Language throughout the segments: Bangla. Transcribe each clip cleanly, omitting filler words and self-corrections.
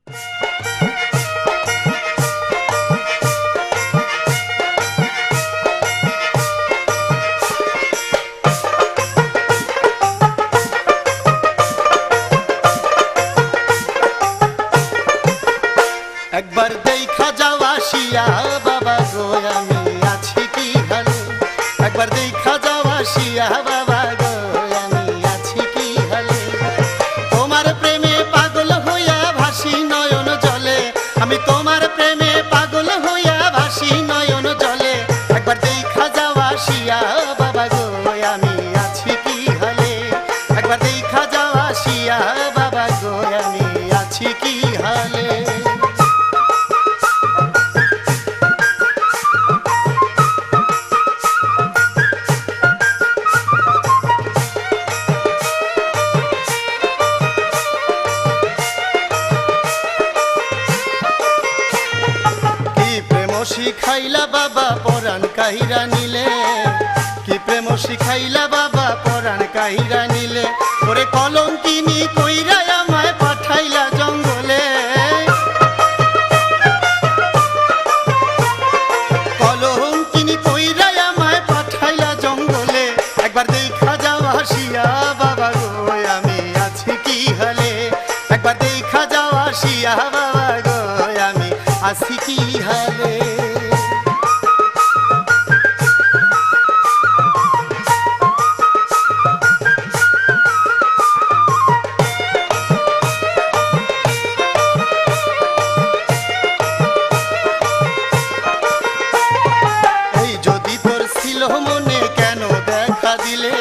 একবার দেখা যাও আসিয়া বাবা গো আমি আছি কি হালে, একবার দেখা যাও আসিয়া বাবা গো আমি আছি কি হালে। তোমার প্রেমে পাগল হইয়া ভাসি নয়ন জলে, আমি তোমার প্রেমে পাগল হইয়া ভাসি নয়ন জলে। একবার দেখা যাও আসিয়া বাবা গো আমি আছি কি হালে, একবার দেখা যাও আসিয়া বাবা গো আমি আছি কি হালে। শিখাইলা বাবা পরাণ কাহিরা নিলে, কি প্রেম শিখাইলা বাবা পরাণ কাহিরা নিলে। ওরে কলঙ্কিনী কইরা আমায় পাঠাইলা জঙ্গলে, কলঙ্কিনী কইরা আমায় পাঠাইলা জঙ্গলে। একবার দেখা যাও আসিয়া বাবা গো আমি আছি কি হালে, একবার দেখা যাও আসিয়া বাবা গো আমি আছি কি হালে। মনে কেন দেখা দিলে,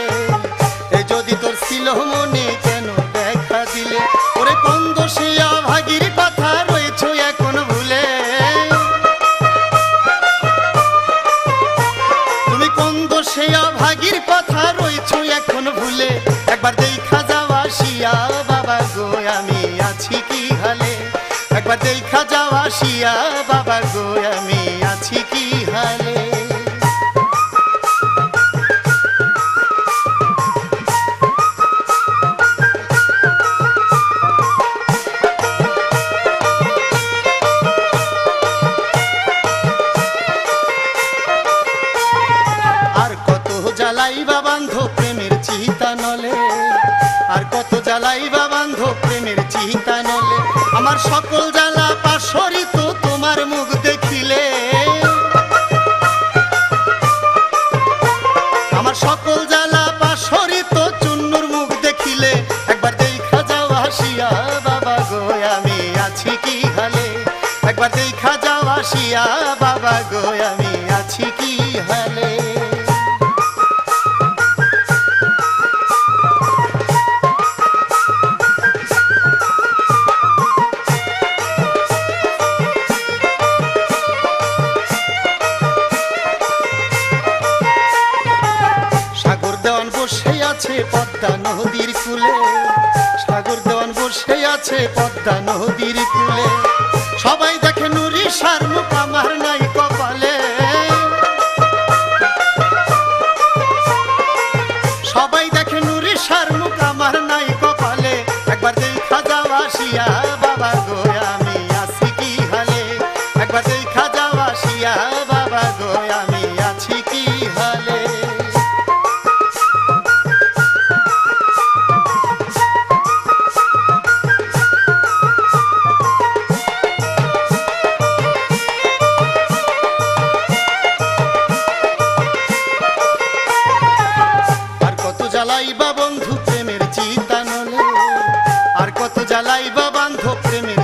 এ যদি তোর ছিল মনে কেন দেখা দিলে। ওরে কোন দোষে অভাগীর কথা রয়েছ এখন ভুলে, তুমি কোন দোষে অভাগীর কথা রয়েছ এখন ভুলে। একবার দেখা যাও আসিয়া বাবা গো আমি আছি কি হালে, একবার দেখা যাও আসিয়া বাবা গো আমি আছি কি হালে। জ্বালাইবা বান্ধব প্রেমের চিতা নলে, আর কত জ্বালাইবা বান্ধব প্রেমের চিতা নলে। আমার সকল জ্বালা পাশরিত তোমার মুখ দেখিলে, আমার সকল জ্বালা পাশরিত চুন্নুর মুখ দেখিলে। একবার দেখা যাও আসিয়া বাবা গো আমি আছি কি হালে, একবার দেখা যাও আসিয়া বাবা গো আমি আছি কি হালে। বসে আছে পদ্মা নদীর কূলে, সাগর দেওয়ান বসে আছে পদ্মা নদীর কূলে। সবাই দেখে নুরি সার মুখ আমার নাই কপালে, সবাই দেখে নুরি সার মুখ আমার নাই কপালে। একবার দেখা যাও আসিয়া বাবা গো আমি আছি কি হালে, একবার দেখা যাও আসিয়া বাবা গো আমি আছি কি হালে। জ্বালাইবা বন্ধু প্রেমের চিতা নলে, আর কত জ্বালাইবা বান্ধব প্রেমের